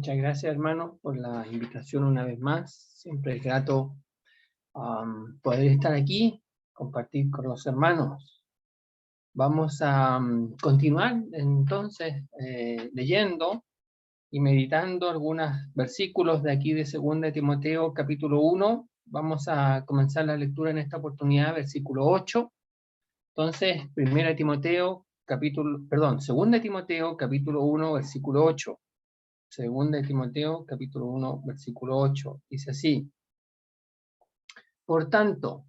Muchas gracias, hermano, por la invitación una vez más. Siempre es grato poder estar aquí, compartir con los hermanos. Vamos a continuar entonces leyendo y meditando algunos versículos de aquí de 2 de Timoteo capítulo 1. Vamos a comenzar la lectura en esta oportunidad, versículo 8. Entonces, 2 Timoteo capítulo 1, versículo 8. 2 de Timoteo, capítulo 1, versículo 8. Dice así: Por tanto,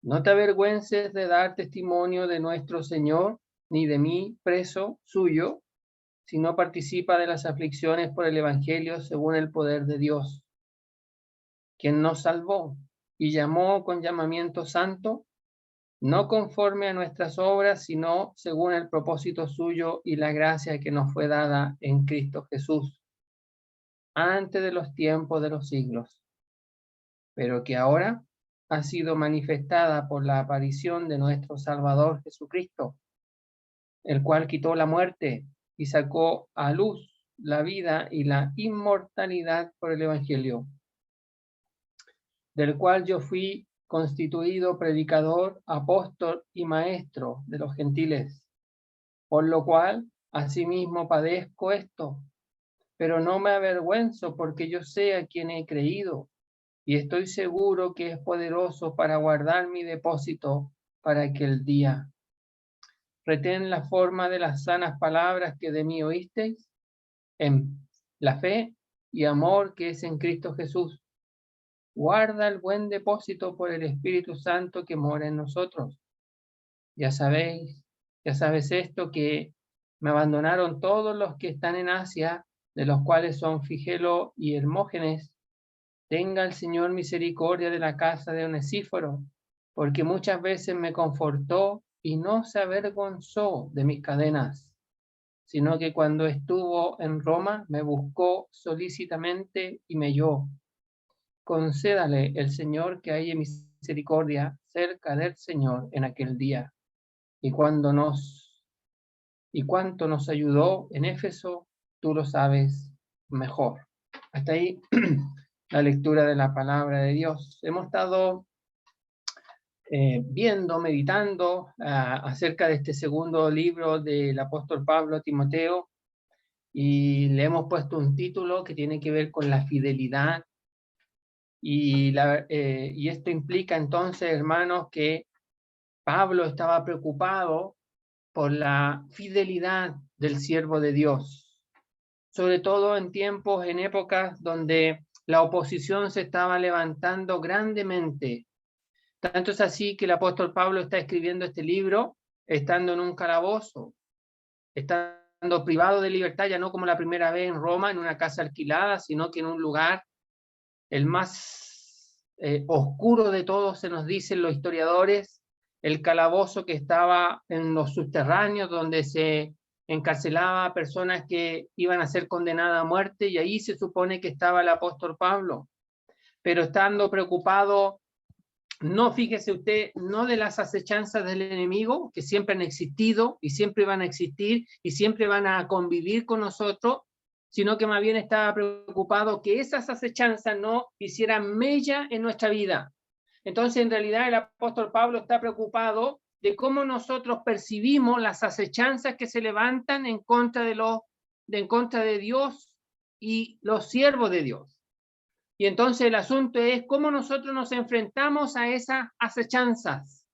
no te avergüences de dar testimonio de nuestro Señor, ni de mí, preso suyo, sino participa de las aflicciones por el Evangelio según el poder de Dios, quien nos salvó y llamó con llamamiento santo, no conforme a nuestras obras, sino según el propósito suyo y la gracia que nos fue dada en Cristo Jesús, antes de los tiempos de los siglos, pero que ahora ha sido manifestada por la aparición de nuestro Salvador Jesucristo, el cual quitó la muerte y sacó a luz la vida y la inmortalidad por el Evangelio, del cual yo fui constituido predicador, apóstol y maestro de los gentiles, por lo cual asimismo padezco esto, pero no me avergüenzo, porque yo sé a quién he creído, y estoy seguro que es poderoso para guardar mi depósito para aquel día. Retén la forma de las sanas palabras que de mí oísteis, en la fe y amor que es en Cristo Jesús. Guarda el buen depósito por el Espíritu Santo que mora en nosotros. Ya sabes esto, que me abandonaron todos los que están en Asia, de los cuales son Figelo y Hermógenes. Tenga el Señor misericordia de la casa de Onesíforo, porque muchas veces me confortó y no se avergonzó de mis cadenas, sino que cuando estuvo en Roma me buscó solícitamente y me halló. Concédale el Señor que haya misericordia cerca del Señor en aquel día. Y cuánto nos ayudó en Éfeso, tú lo sabes mejor. Hasta ahí la lectura de la palabra de Dios. Hemos estado meditando acerca de este segundo libro del apóstol Pablo a Timoteo, y le hemos puesto un título que tiene que ver con la fidelidad, y esto implica entonces, hermanos, que Pablo estaba preocupado por la fidelidad del siervo de Dios, sobre todo en épocas donde la oposición se estaba levantando grandemente. Tanto es así que el apóstol Pablo está escribiendo este libro estando en un calabozo, estando privado de libertad, ya no como la primera vez en Roma, en una casa alquilada, sino que en un lugar, el más oscuro de todos, se nos dicen los historiadores, el calabozo que estaba en los subterráneos, donde se encarcelaba a personas que iban a ser condenadas a muerte, y ahí se supone que estaba el apóstol Pablo, pero estando preocupado, no, fíjese usted, no de las acechanzas del enemigo, que siempre han existido y siempre van a existir y siempre van a convivir con nosotros, sino que más bien estaba preocupado que esas acechanzas no hicieran mella en nuestra vida. Entonces, en realidad, el apóstol Pablo está preocupado de cómo nosotros percibimos las acechanzas que se levantan en contra de Dios y los siervos de Dios. Y entonces el asunto es cómo nosotros nos enfrentamos a esas acechanzas.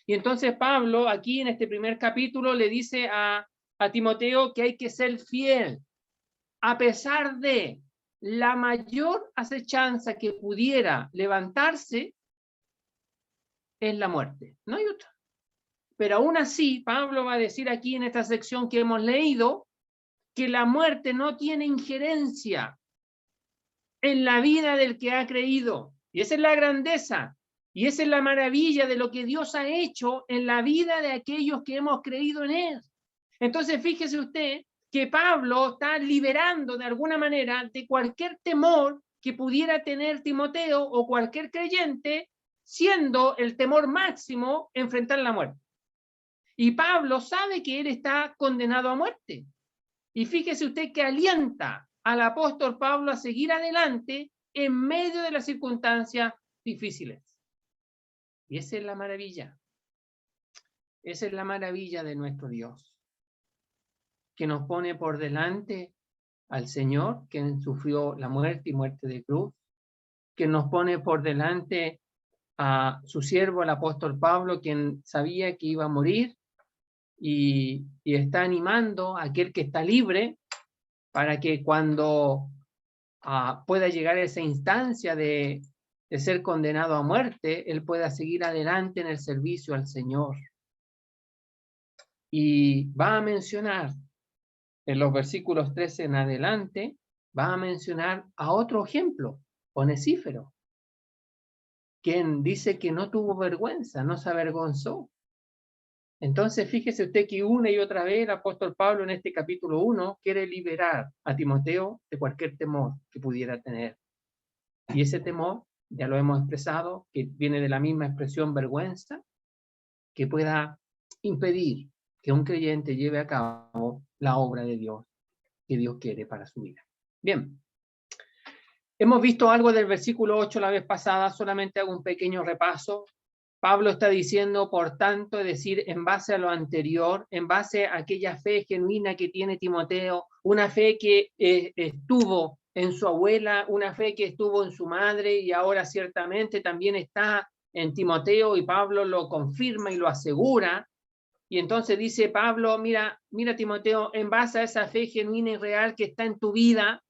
Y entonces Pablo, aquí en este primer capítulo, le dice a Timoteo que hay que ser fiel, a pesar de la mayor acechanza que pudiera levantarse, es la muerte. No hay otra. Pero aún así, Pablo va a decir aquí en esta sección que hemos leído, que la muerte no tiene injerencia en la vida del que ha creído. Y esa es la grandeza, y esa es la maravilla de lo que Dios ha hecho en la vida de aquellos que hemos creído en Él. Entonces, fíjese usted que Pablo está liberando de alguna manera de cualquier temor que pudiera tener Timoteo o cualquier creyente, siendo el temor máximo enfrentar la muerte. Y Pablo sabe que él está condenado a muerte. Y fíjese usted que alienta al apóstol Pablo a seguir adelante en medio de las circunstancias difíciles. Y esa es la maravilla. Esa es la maravilla de nuestro Dios, que nos pone por delante al Señor, quien sufrió la muerte y muerte de cruz, que nos pone por delante a su siervo, el apóstol Pablo, quien sabía que iba a morir, y está animando a aquel que está libre para que cuando pueda llegar a esa instancia de ser condenado a muerte, él pueda seguir adelante en el servicio al Señor. Y va a mencionar en los versículos 13 en adelante, va a mencionar a otro ejemplo, Onesífero, quien dice que no tuvo vergüenza, no se avergonzó. Entonces, fíjese usted que una y otra vez el apóstol Pablo en este capítulo 1 quiere liberar a Timoteo de cualquier temor que pudiera tener. Y ese temor, ya lo hemos expresado, que viene de la misma expresión vergüenza, que pueda impedir que un creyente lleve a cabo la obra de Dios que Dios quiere para su vida. Bien, hemos visto algo del versículo 8 la vez pasada, solamente hago un pequeño repaso. Pablo está diciendo, por tanto, es decir, en base a lo anterior, en base a aquella fe genuina que tiene Timoteo, una fe que estuvo en su abuela, una fe que estuvo en su madre y ahora ciertamente también está en Timoteo, y Pablo lo confirma y lo asegura. Y entonces dice Pablo, mira Timoteo, en base a esa fe genuina y real que está en tu vida,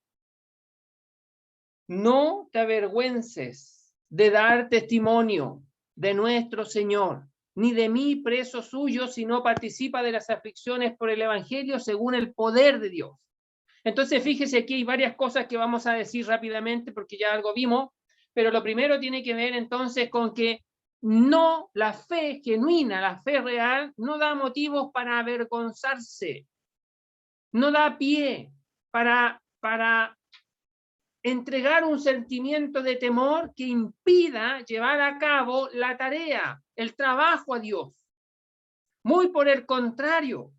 no te avergüences de dar testimonio de nuestro Señor, ni de mí preso suyo, sino participa de las aflicciones por el Evangelio según el poder de Dios. Entonces fíjese, aquí hay varias cosas que vamos a decir rápidamente porque ya algo vimos, pero lo primero tiene que ver entonces con que no, la fe genuina, la fe real, no da motivos para avergonzarse, no da pie para entregar un sentimiento de temor que impida llevar a cabo la tarea, el trabajo a Dios. Muy por el contrario,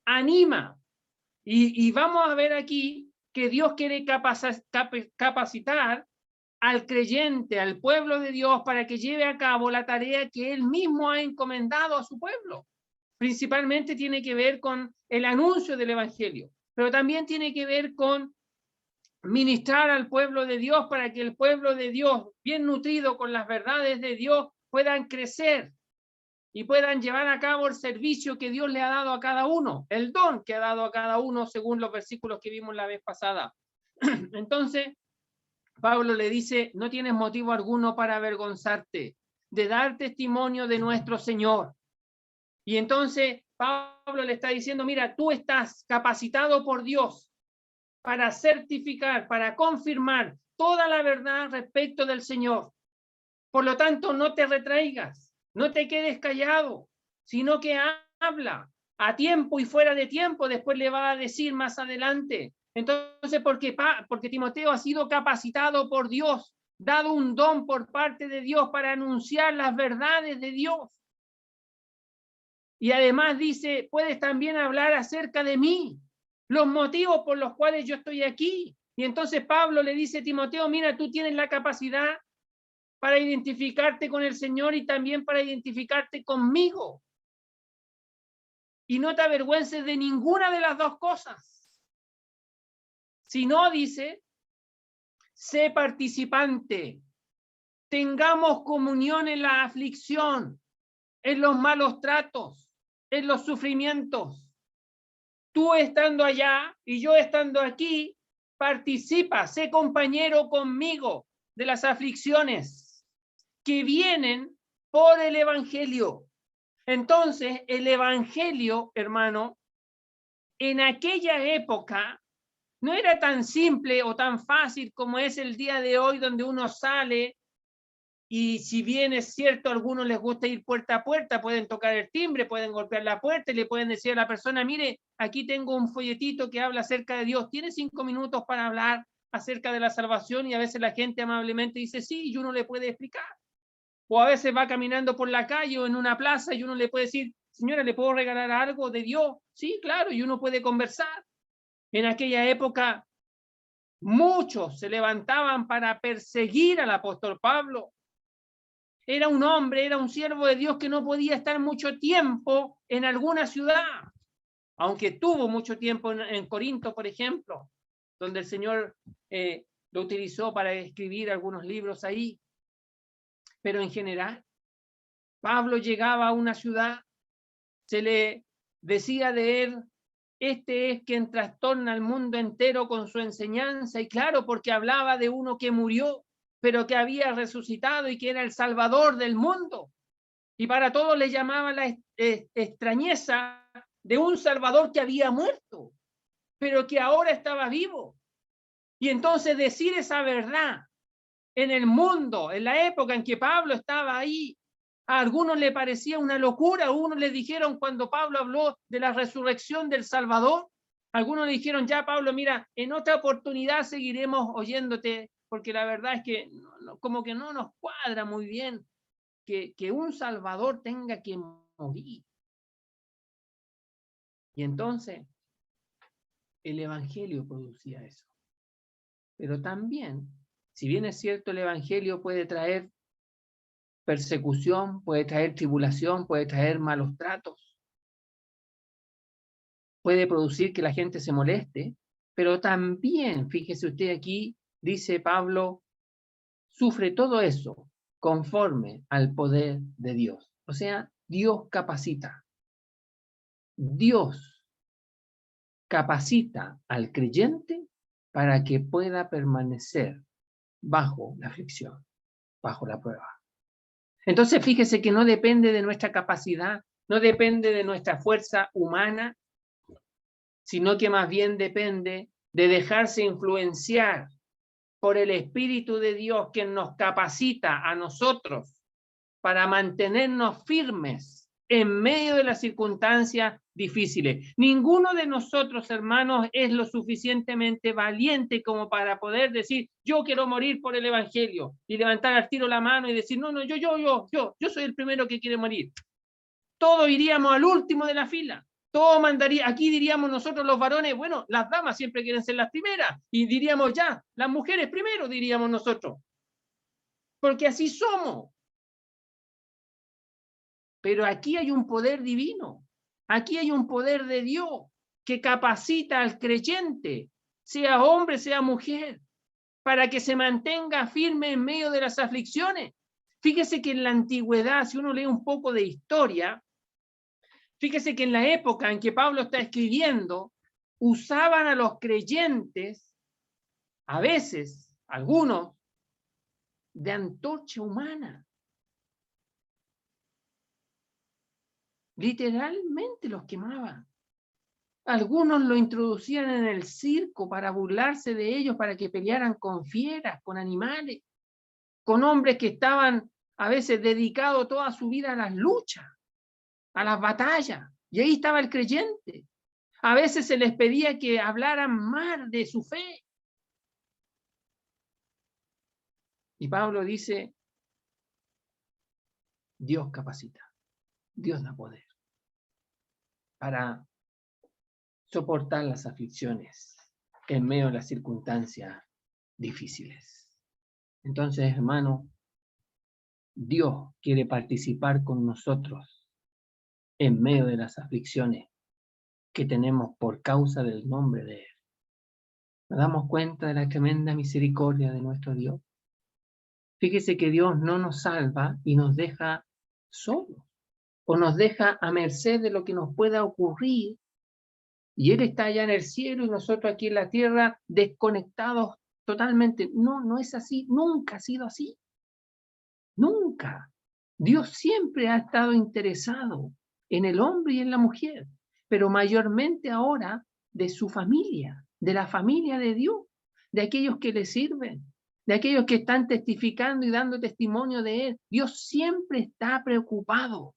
anima. Y vamos a ver aquí que Dios quiere capacitar al creyente, al pueblo de Dios, para que lleve a cabo la tarea que Él mismo ha encomendado a su pueblo. Principalmente tiene que ver con el anuncio del Evangelio, pero también tiene que ver con ministrar al pueblo de Dios para que el pueblo de Dios, bien nutrido con las verdades de Dios, puedan crecer y puedan llevar a cabo el servicio que Dios le ha dado a cada uno, el don que ha dado a cada uno según los versículos que vimos la vez pasada. Entonces, Pablo le dice, no tienes motivo alguno para avergonzarte de dar testimonio de nuestro Señor. Y entonces Pablo le está diciendo, mira, tú estás capacitado por Dios para certificar, para confirmar toda la verdad respecto del Señor. Por lo tanto, no te retraigas, no te quedes callado, sino que habla a tiempo y fuera de tiempo. Después le va a decir más adelante. Entonces, porque Timoteo ha sido capacitado por Dios, dado un don por parte de Dios para anunciar las verdades de Dios. Y además dice, puedes también hablar acerca de mí, los motivos por los cuales yo estoy aquí. Y entonces Pablo le dice a Timoteo, mira, tú tienes la capacidad para identificarte con el Señor y también para identificarte conmigo. Y no te avergüences de ninguna de las dos cosas. Si no, dice, sé participante, tengamos comunión en la aflicción, en los malos tratos, en los sufrimientos. Tú estando allá y yo estando aquí, participa, sé compañero conmigo de las aflicciones que vienen por el Evangelio. Entonces, el Evangelio, hermano, en aquella época no era tan simple o tan fácil como es el día de hoy, donde uno sale y, si bien es cierto, a algunos les gusta ir puerta a puerta, pueden tocar el timbre, pueden golpear la puerta y le pueden decir a la persona, mire, aquí tengo un folletito que habla acerca de Dios, ¿tiene 5 minutos para hablar acerca de la salvación? Y a veces la gente amablemente dice sí, y uno le puede explicar. O a veces va caminando por la calle o en una plaza y uno le puede decir, señora, ¿le puedo regalar algo de Dios? Sí, claro, y uno puede conversar. En aquella época, muchos se levantaban para perseguir al apóstol Pablo. Era un hombre, era un siervo de Dios que no podía estar mucho tiempo en alguna ciudad, aunque tuvo mucho tiempo en Corinto, por ejemplo, donde el Señor lo utilizó para escribir algunos libros ahí. Pero en general, Pablo llegaba a una ciudad, se le decía de él, este es quien trastorna al mundo entero con su enseñanza, y claro, porque hablaba de uno que murió, pero que había resucitado y que era el Salvador del mundo. Y para todos le llamaba la extrañeza de un Salvador que había muerto, pero que ahora estaba vivo. Y entonces decir esa verdad en el mundo, en la época en que Pablo estaba ahí, a algunos le parecía una locura. A unos le dijeron, cuando Pablo habló de la resurrección del Salvador, algunos le dijeron, ya Pablo, mira, en otra oportunidad seguiremos oyéndote, porque la verdad es que como que no nos cuadra muy bien que un Salvador tenga que morir. Y entonces el Evangelio producía eso. Pero también, si bien es cierto, el Evangelio puede traer persecución, puede traer tribulación, puede traer malos tratos, puede producir que la gente se moleste, pero también, fíjese usted aquí, dice Pablo, sufre todo eso conforme al poder de Dios. O sea, Dios capacita. Dios capacita al creyente para que pueda permanecer bajo la aflicción, bajo la prueba. Entonces, fíjese que no depende de nuestra capacidad, no depende de nuestra fuerza humana, sino que más bien depende de dejarse influenciar por el Espíritu de Dios, que nos capacita a nosotros para mantenernos firmes en medio de las circunstancias difíciles. Ninguno de nosotros, hermanos, es lo suficientemente valiente como para poder decir, yo quiero morir por el Evangelio, y levantar al tiro la mano y decir, no, yo soy el primero que quiere morir. Todos iríamos al último de la fila. Todo mandaría, aquí diríamos nosotros los varones, bueno, las damas siempre quieren ser las primeras, y diríamos ya, las mujeres primero, diríamos nosotros, porque así somos. Pero aquí hay un poder divino, aquí hay un poder de Dios que capacita al creyente, sea hombre, sea mujer, para que se mantenga firme en medio de las aflicciones. Fíjese que en la antigüedad, si uno lee un poco de historia, fíjese que en la época en que Pablo está escribiendo, usaban a los creyentes, a veces, algunos, de antorcha humana. Literalmente los quemaban. Algunos lo introducían en el circo para burlarse de ellos, para que pelearan con fieras, con animales, con hombres que estaban a veces dedicados toda su vida a las luchas, a las batallas. Y ahí estaba el creyente. A veces se les pedía que hablaran mal de su fe. Y Pablo dice, Dios capacita, Dios da poder para soportar las aflicciones en medio de las circunstancias difíciles. Entonces, hermano, Dios quiere participar con nosotros en medio de las aflicciones que tenemos por causa del nombre de Él. ¿Nos damos cuenta de la tremenda misericordia de nuestro Dios? Fíjese que Dios no nos salva y nos deja solos, o nos deja a merced de lo que nos pueda ocurrir, y Él está allá en el cielo y nosotros aquí en la tierra desconectados totalmente. No, no es así, nunca ha sido así. Nunca. Dios siempre ha estado interesado en el hombre y en la mujer, pero mayormente ahora de su familia, de la familia de Dios, de aquellos que le sirven, de aquellos que están testificando y dando testimonio de Él. Dios siempre está preocupado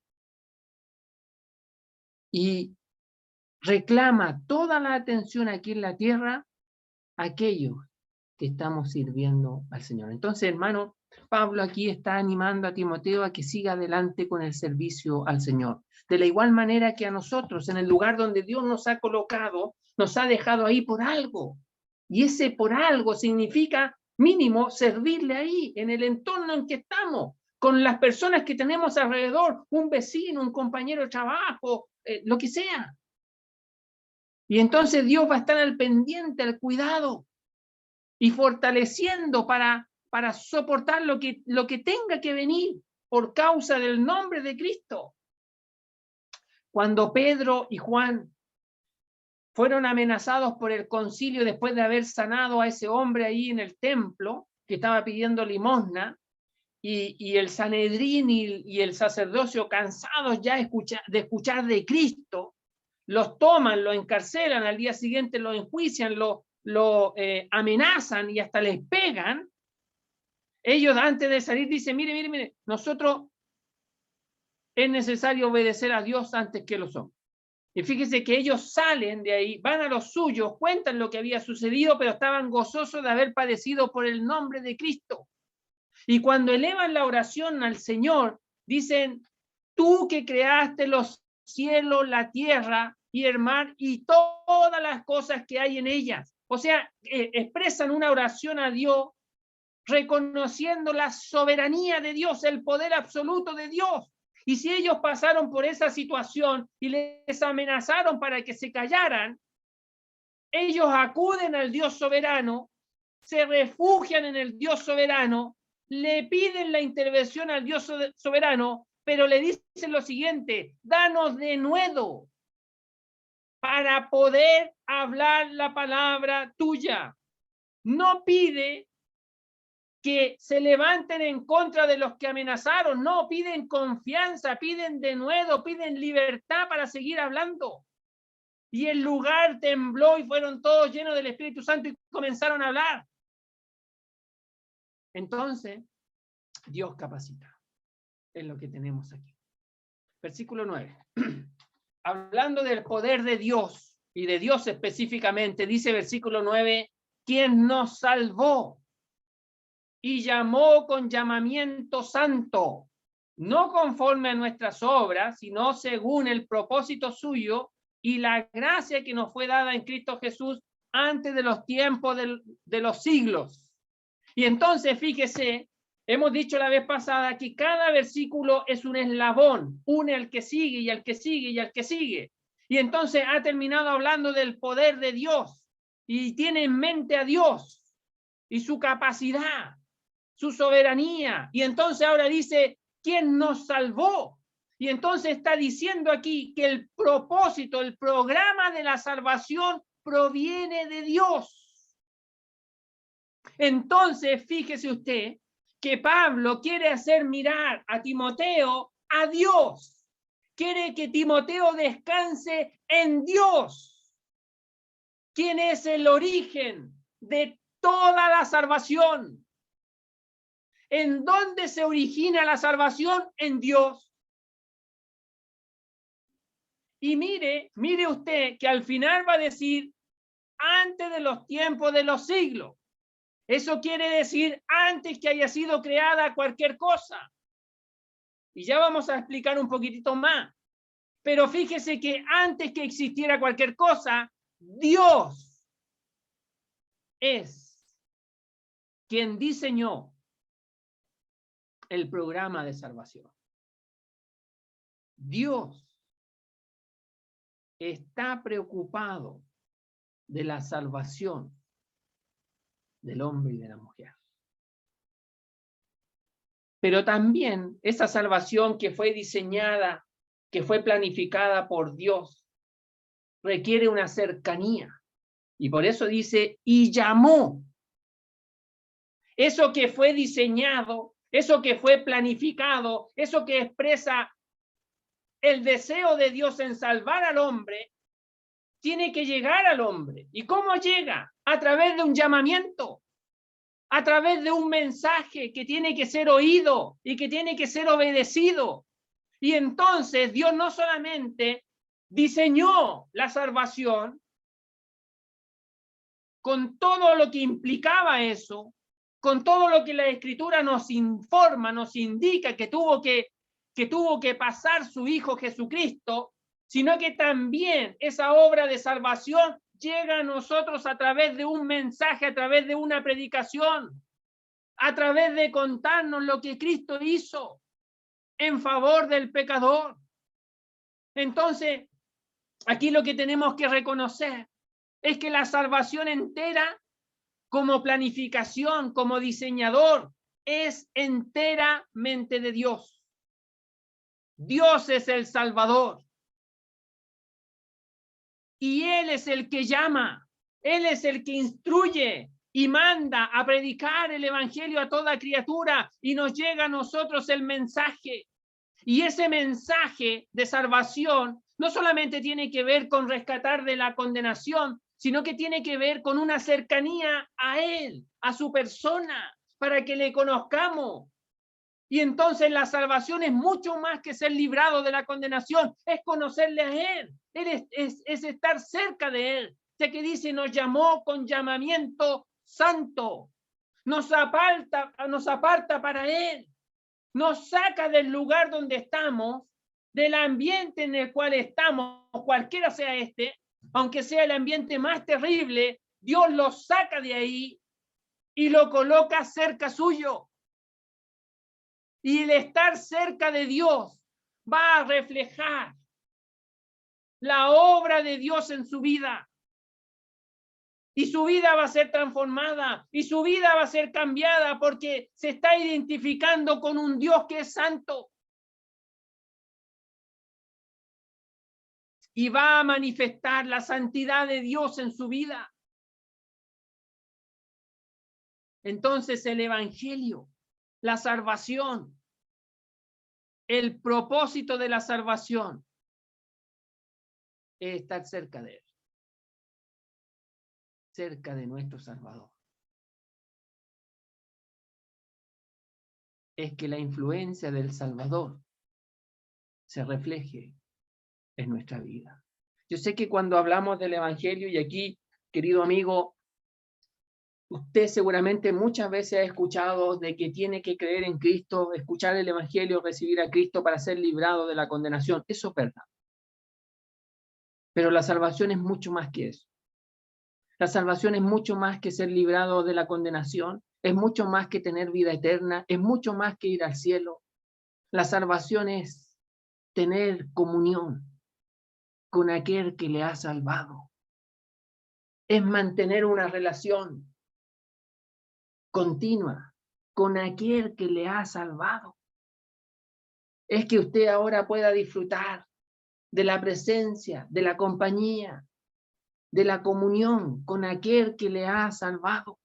y reclama toda la atención aquí en la tierra a aquellos que estamos sirviendo al Señor. Entonces, hermano, Pablo aquí está animando a Timoteo a que siga adelante con el servicio al Señor. De la igual manera que a nosotros, en el lugar donde Dios nos ha colocado, nos ha dejado ahí por algo. Y ese por algo significa mínimo servirle ahí, en el entorno en que estamos, con las personas que tenemos alrededor, un vecino, un compañero de trabajo, lo que sea. Y entonces Dios va a estar al pendiente, al cuidado y fortaleciendo para soportar lo que tenga que venir por causa del nombre de Cristo. Cuando Pedro y Juan fueron amenazados por el concilio después de haber sanado a ese hombre ahí en el templo que estaba pidiendo limosna, y el Sanedrín y el sacerdocio, cansados ya de escuchar de Cristo, los toman, los encarcelan, al día siguiente los enjuician, lo amenazan y hasta les pegan. Ellos antes de salir dicen, mire, nosotros es necesario obedecer a Dios antes que los hombres. Y fíjese que ellos salen de ahí, van a los suyos, cuentan lo que había sucedido, pero estaban gozosos de haber padecido por el nombre de Cristo. Y cuando elevan la oración al Señor, dicen, tú que creaste los cielos, la tierra y el mar y todas las cosas que hay en ellas. O sea, expresan una oración a Dios reconociendo la soberanía de Dios, el poder absoluto de Dios. Y si ellos pasaron por esa situación y les amenazaron para que se callaran, ellos acuden al Dios soberano, se refugian en el Dios soberano, le piden la intervención al Dios soberano, pero le dicen lo siguiente, danos denuedo para poder hablar la palabra tuya. No pide que se levanten en contra de los que amenazaron, no, piden confianza, piden denuedo, piden libertad para seguir hablando. Y el lugar tembló y fueron todos llenos del Espíritu Santo y comenzaron a hablar. Entonces, Dios capacita. Es lo que tenemos aquí. Versículo 9. Hablando del poder de Dios y de Dios específicamente, dice versículo 9, quien nos salvó y llamó con llamamiento santo, no conforme a nuestras obras, sino según el propósito suyo y la gracia que nos fue dada en Cristo Jesús antes de los tiempos de los siglos. Y entonces, fíjese, hemos dicho la vez pasada que cada versículo es un eslabón, une al que sigue y al que sigue y al que sigue. Y entonces ha terminado hablando del poder de Dios y tiene en mente a Dios y su capacidad, su soberanía. Y entonces ahora dice, ¿quién nos salvó? Y entonces está diciendo aquí que el propósito, el programa de la salvación proviene de Dios. Entonces, fíjese usted que Pablo quiere hacer mirar a Timoteo a Dios. Quiere que Timoteo descanse en Dios, quien es el origen de toda la salvación. ¿En dónde se origina la salvación? En Dios. Y mire usted que al final va a decir, antes de los tiempos de los siglos. Eso quiere decir antes que haya sido creada cualquier cosa. Y ya vamos a explicar un poquitito más. Pero fíjese que antes que existiera cualquier cosa, Dios es quien diseñó el programa de salvación. Dios está preocupado de la salvación del hombre y de la mujer. Pero también esa salvación que fue diseñada, que fue planificada por Dios, requiere una cercanía. Y por eso dice, y llamó. Eso que fue diseñado, eso que fue planificado, eso que expresa el deseo de Dios en salvar al hombre, tiene que llegar al hombre. ¿Y cómo llega? A través de un llamamiento, a través de un mensaje que tiene que ser oído y que tiene que ser obedecido. Y entonces Dios no solamente diseñó la salvación con todo lo que implicaba eso, con todo lo que la Escritura nos informa, nos indica que tuvo que pasar su Hijo Jesucristo, sino que también esa obra de salvación llega a nosotros a través de un mensaje, a través de una predicación, a través de contarnos lo que Cristo hizo en favor del pecador. Entonces, aquí lo que tenemos que reconocer es que la salvación entera, como planificación, como diseñador, es enteramente de Dios. Dios es el Salvador. Y Él es el que llama, Él es el que instruye y manda a predicar el Evangelio a toda criatura, y nos llega a nosotros el mensaje. Y ese mensaje de salvación no solamente tiene que ver con rescatar de la condenación, sino que tiene que ver con una cercanía a Él, a su persona, para que le conozcamos. Y entonces la salvación es mucho más que ser librado de la condenación, es conocerle a Él, es estar cerca de Él. Ya que dice, nos llamó con llamamiento santo, nos aparta para Él, nos saca del lugar donde estamos, del ambiente en el cual estamos, cualquiera sea este, aunque sea el ambiente más terrible, Dios lo saca de ahí y lo coloca cerca suyo. Y el estar cerca de Dios va a reflejar la obra de Dios en su vida. Y su vida va a ser transformada, y su vida va a ser cambiada, porque se está identificando con un Dios que es santo. Y va a manifestar la santidad de Dios en su vida. Entonces el Evangelio, la salvación, el propósito de la salvación es estar cerca de Él, cerca de nuestro Salvador. Es que la influencia del Salvador se refleje en nuestra vida. Yo sé que cuando hablamos del Evangelio, y aquí, querido amigo, usted seguramente muchas veces ha escuchado de que tiene que creer en Cristo, escuchar el Evangelio, recibir a Cristo para ser librado de la condenación. Eso es verdad. Pero la salvación es mucho más que eso. La salvación es mucho más que ser librado de la condenación, es mucho más que tener vida eterna, es mucho más que ir al cielo. La salvación es tener comunión con aquel que le ha salvado. Es mantener una relación continua con aquel que le ha salvado. Es que usted ahora pueda disfrutar de la presencia, de la compañía, de la comunión con aquel que le ha salvado.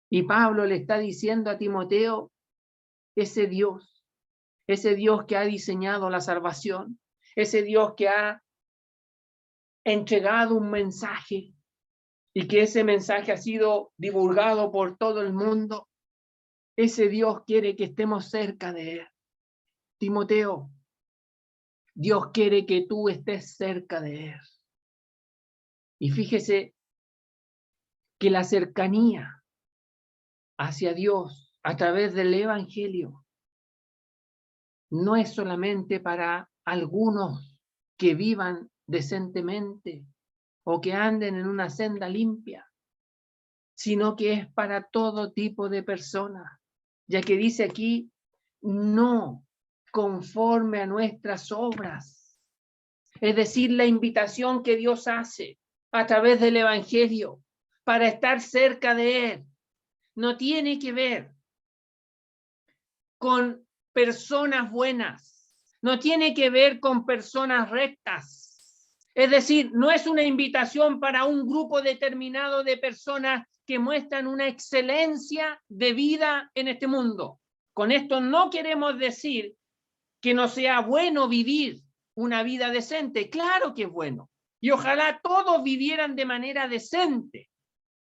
Y Pablo le está diciendo a Timoteo, ese Dios que ha diseñado la salvación, ese Dios que ha entregado un mensaje y que ese mensaje ha sido divulgado por todo el mundo, ese Dios quiere que estemos cerca de Él. Timoteo, Dios quiere que tú estés cerca de Él. Y fíjese que la cercanía hacia Dios a través del Evangelio no es solamente para algunos que vivan decentemente o que anden en una senda limpia, sino que es para todo tipo de personas, ya que dice aquí, no conforme a nuestras obras. Es decir, la invitación que Dios hace a través del Evangelio para estar cerca de Él no tiene que ver con personas buenas, no tiene que ver con personas rectas. Es decir, no es una invitación para un grupo determinado de personas que muestran una excelencia de vida en este mundo. Con esto no queremos decir que no sea bueno vivir una vida decente. Claro que es bueno. Y ojalá todos vivieran de manera decente.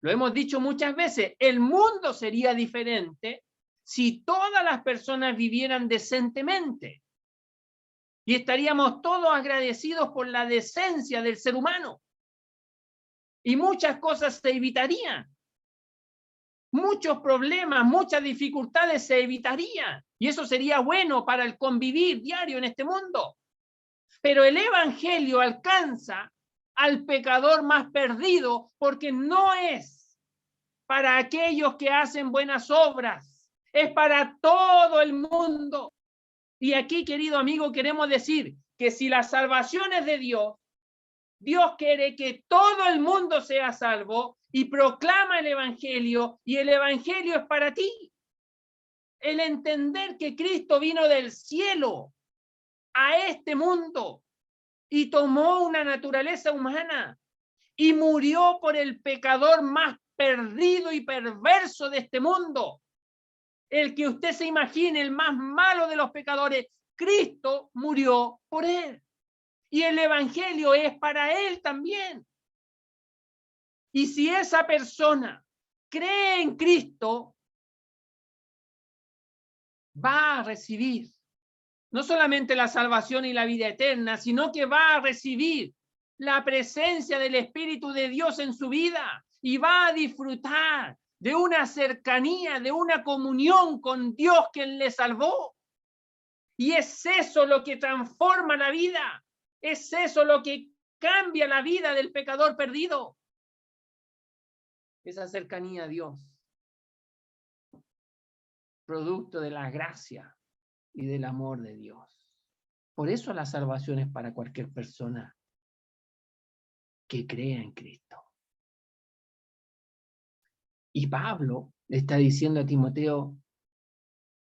Lo hemos dicho muchas veces, el mundo sería diferente si todas las personas vivieran decentemente. Y estaríamos todos agradecidos por la decencia del ser humano. Y muchas cosas se evitarían. muchos problemas, muchas dificultades se evitarían. Y eso sería bueno para el convivir diario en este mundo. Pero el evangelio alcanza al pecador más perdido porque no es para aquellos que hacen buenas obras, es para todo el mundo. Y aquí, querido amigo, queremos decir que si la salvación es de Dios, Dios quiere que todo el mundo sea salvo y proclama el evangelio, y el evangelio es para ti. El entender que Cristo vino del cielo a este mundo y tomó una naturaleza humana y murió por el pecador más perdido y perverso de este mundo. El que usted se imagine, el más malo de los pecadores, Cristo murió por él. Y el evangelio es para él también. Y si esa persona cree en Cristo, va a recibir no solamente la salvación y la vida eterna, sino que va a recibir la presencia del Espíritu de Dios en su vida y va a disfrutar de una cercanía, de una comunión con Dios quien le salvó. Y es eso lo que transforma la vida, es eso lo que cambia la vida del pecador perdido. Esa cercanía a Dios, producto de la gracia y del amor de Dios. Por eso la salvación es para cualquier persona que crea en Cristo. Y Pablo le está diciendo a Timoteo,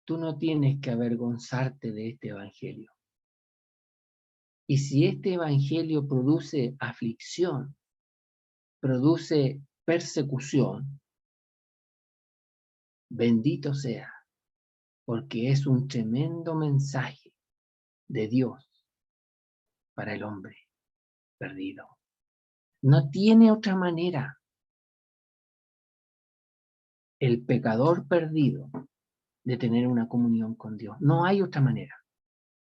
tú no tienes que avergonzarte de este evangelio. Y si este evangelio produce aflicción, produce persecución, bendito sea, porque es un tremendo mensaje de Dios para el hombre perdido. No tiene otra manera el pecador perdido de tener una comunión con Dios. No hay otra manera.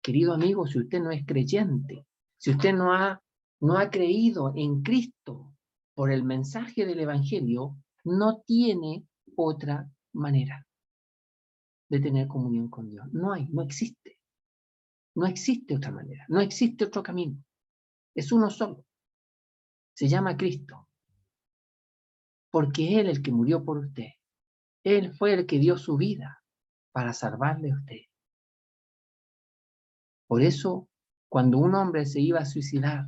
Querido amigo, si usted no es creyente, si usted no ha creído en Cristo por el mensaje del evangelio, no tiene otra manera de tener comunión con Dios. No hay, no existe. No existe otra manera, no existe otro camino. Es uno solo. Se llama Cristo. Porque Él es el que murió por usted. Él fue el que dio su vida para salvarle a usted. Por eso, cuando un hombre se iba a suicidar,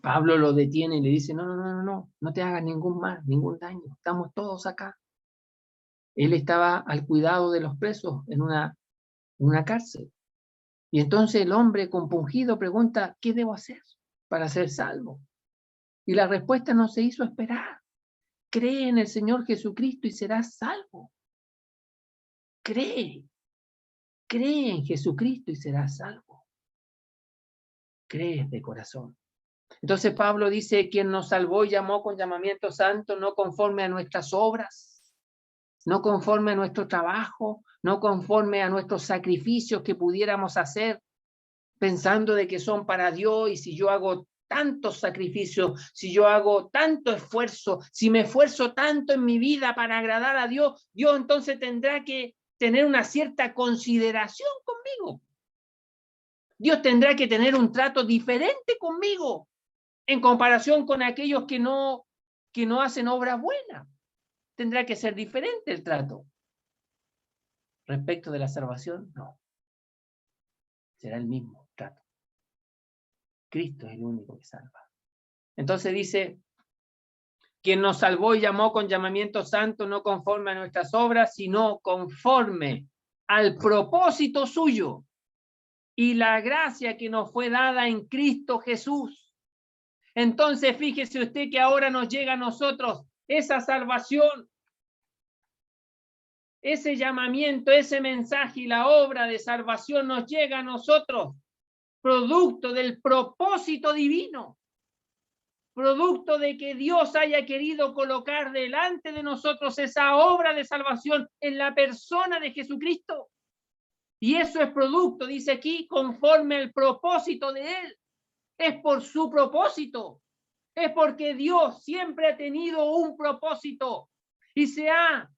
Pablo lo detiene y le dice, no te hagas ningún mal, ningún daño, estamos todos acá. Él estaba al cuidado de los presos en una cárcel. Y entonces el hombre compungido pregunta, ¿qué debo hacer para ser salvo? Y la respuesta no se hizo esperar. Cree en el Señor Jesucristo y serás salvo. Cree en Jesucristo y serás salvo. Crees de corazón. Entonces Pablo dice, quien nos salvó y llamó con llamamiento santo, no conforme a nuestras obras, no conforme a nuestro trabajo, no conforme a nuestros sacrificios que pudiéramos hacer, pensando de que son para Dios, y si yo hago tantos sacrificios, si yo hago tanto esfuerzo, si me esfuerzo tanto en mi vida para agradar a Dios, Dios entonces tendrá que tener una cierta consideración conmigo. Dios tendrá que tener un trato diferente conmigo en comparación con aquellos que no hacen obra buena. Tendrá que ser diferente el trato. Respecto de la salvación, no. Será el mismo trato. Cristo es el único que salva. Entonces dice, quien nos salvó y llamó con llamamiento santo, no conforme a nuestras obras, sino conforme al propósito suyo y la gracia que nos fue dada en Cristo Jesús. Entonces fíjese usted que ahora nos llega a nosotros esa salvación, ese llamamiento, ese mensaje y la obra de salvación nos llega a nosotros, producto del propósito divino, producto de que Dios haya querido colocar delante de nosotros esa obra de salvación en la persona de Jesucristo. Y eso es producto, dice aquí, conforme al propósito de Él. Es por su propósito. Es porque Dios siempre ha tenido un propósito y se ha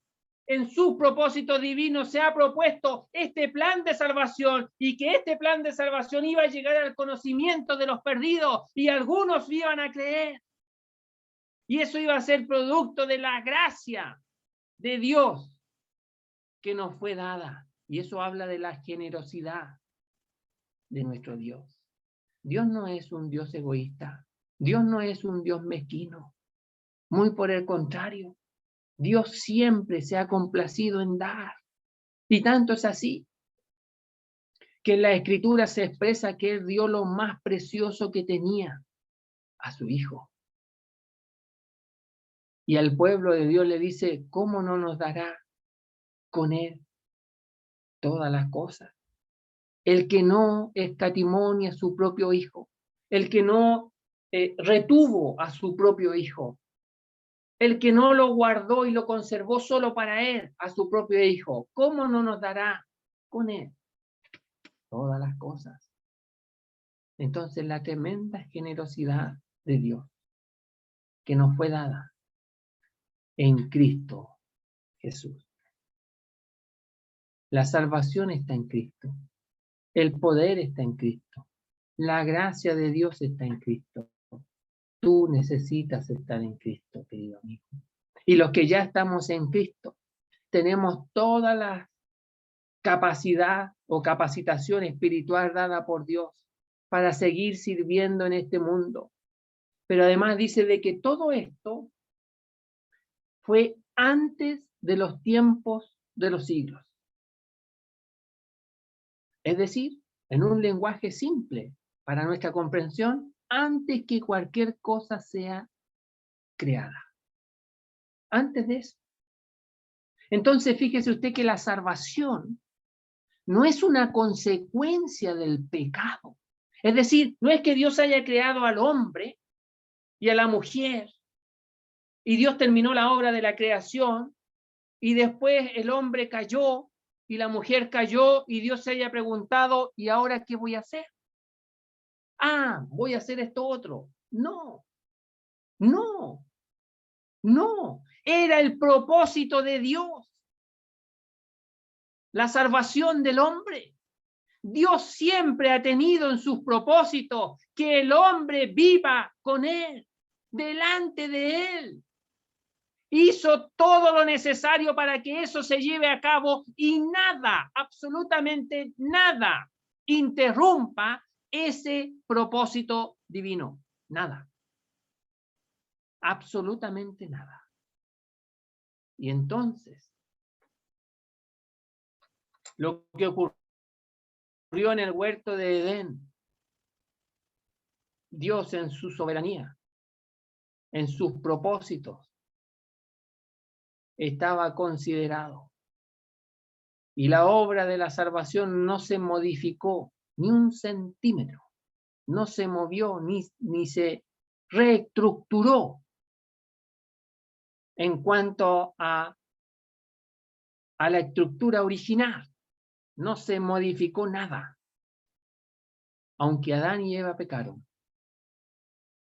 en su propósito divino se ha propuesto este plan de salvación y que este plan de salvación iba a llegar al conocimiento de los perdidos y algunos iban a creer. Y eso iba a ser producto de la gracia de Dios que nos fue dada. Y eso habla de la generosidad de nuestro Dios. Dios no es un Dios egoísta. Dios no es un Dios mezquino. Muy por el contrario. Dios siempre se ha complacido en dar. Y tanto es así que en la Escritura se expresa que Él dio lo más precioso que tenía, a su Hijo. Y al pueblo de Dios le dice, ¿cómo no nos dará con Él todas las cosas? El que no escatimó ni a su propio Hijo, el que no retuvo a su propio Hijo, el que no lo guardó y lo conservó solo para Él, a su propio Hijo, ¿cómo no nos dará con Él todas las cosas? Entonces la tremenda generosidad de Dios que nos fue dada en Cristo Jesús. La salvación está en Cristo. El poder está en Cristo. La gracia de Dios está en Cristo. Tú necesitas estar en Cristo, querido amigo. Y los que ya estamos en Cristo, tenemos toda la capacidad o capacitación espiritual dada por Dios para seguir sirviendo en este mundo. Pero además dice de que todo esto fue antes de los tiempos de los siglos. Es decir, en un lenguaje simple para nuestra comprensión, antes que cualquier cosa sea creada. Antes de eso. Entonces, fíjese usted que la salvación no es una consecuencia del pecado. Es decir, no es que Dios haya creado al hombre y a la mujer, y Dios terminó la obra de la creación, y después el hombre cayó, y la mujer cayó, y Dios se haya preguntado, ¿y ahora qué voy a hacer? Ah, voy a hacer esto otro. No, no, no. Era el propósito de Dios. La salvación del hombre. Dios siempre ha tenido en sus propósitos que el hombre viva con Él, delante de Él. Hizo todo lo necesario para que eso se lleve a cabo y nada, absolutamente nada, interrumpa ese propósito divino. Nada. Absolutamente nada. Y entonces, lo que ocurrió en el huerto de Edén, Dios en su soberanía, en sus propósitos, estaba considerado. Y la obra de la salvación no se modificó ni un centímetro, no se movió ni se reestructuró en cuanto a la estructura original. No se modificó nada. Aunque Adán y Eva pecaron,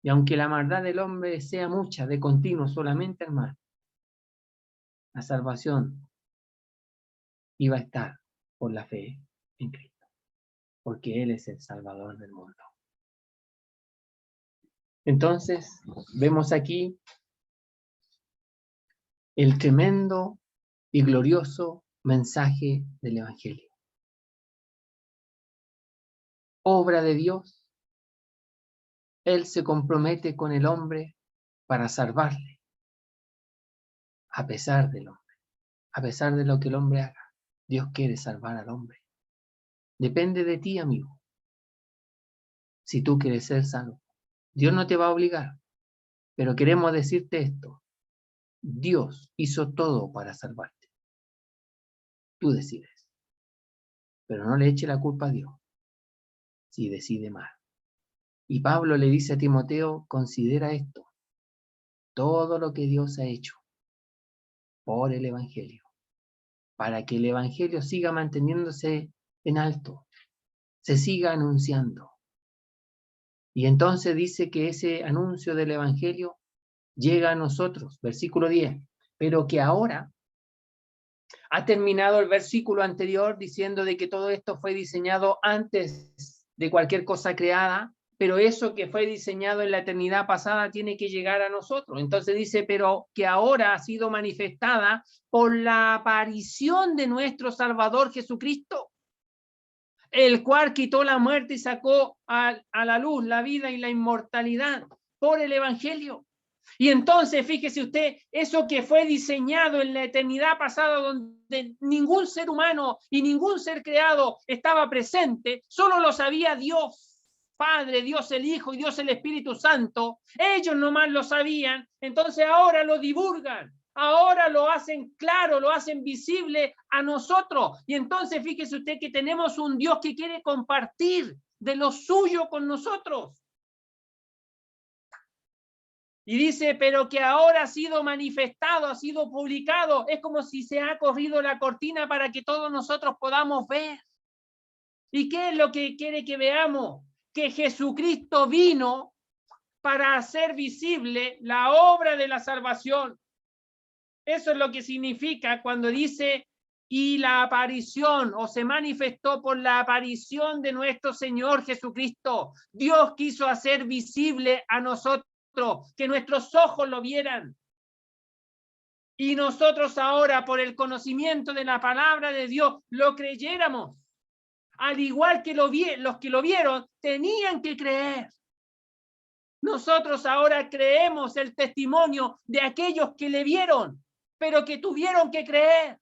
y aunque la maldad del hombre sea mucha, de continuo, solamente el mal, la salvación iba a estar por la fe en Cristo, porque Él es el Salvador del mundo. Entonces, vemos aquí el tremendo y glorioso mensaje del Evangelio. Obra de Dios, Él se compromete con el hombre para salvarle, a pesar del hombre, a pesar de lo que el hombre haga. Dios quiere salvar al hombre. Depende de ti, amigo, si tú quieres ser salvo. Dios no te va a obligar, pero queremos decirte esto. Dios hizo todo para salvarte. Tú decides, pero no le eche la culpa a Dios si decide mal. Y Pablo le dice a Timoteo, considera esto, todo lo que Dios ha hecho por el Evangelio, para que el Evangelio siga manteniéndose en alto, se siga anunciando. Y entonces dice que ese anuncio del Evangelio llega a nosotros, versículo 10, pero que ahora Ha terminado el versículo anterior diciendo de que todo esto fue diseñado antes de cualquier cosa creada, pero eso que fue diseñado en la eternidad pasada tiene que llegar a nosotros. Entonces dice, pero que ahora ha sido manifestada por la aparición de nuestro Salvador Jesucristo, el cual quitó la muerte y sacó a la luz la vida y la inmortalidad por el Evangelio. Y entonces, fíjese usted, eso que fue diseñado en la eternidad pasada, donde ningún ser humano y ningún ser creado estaba presente, solo lo sabía Dios Padre, Dios el Hijo y Dios el Espíritu Santo. Ellos nomás lo sabían, entonces ahora lo divulgan, ahora lo hacen claro, lo hacen visible a nosotros. Y entonces fíjese usted que tenemos un Dios que quiere compartir de lo suyo con nosotros. Y dice, pero que ahora ha sido manifestado, ha sido publicado. Es como si se ha corrido la cortina para que todos nosotros podamos ver. ¿Y qué es lo que quiere que veamos? Que Jesucristo vino para hacer visible la obra de la salvación. Eso es lo que significa cuando dice, y la aparición, o se manifestó por la aparición de nuestro Señor Jesucristo. Dios quiso hacer visible a nosotros, que nuestros ojos lo vieran. Y nosotros ahora, por el conocimiento de la palabra de Dios, lo creyéramos. Al igual que los que lo vieron, tenían que creer. Nosotros ahora creemos el testimonio de aquellos que le vieron, pero que tuvieron que creer.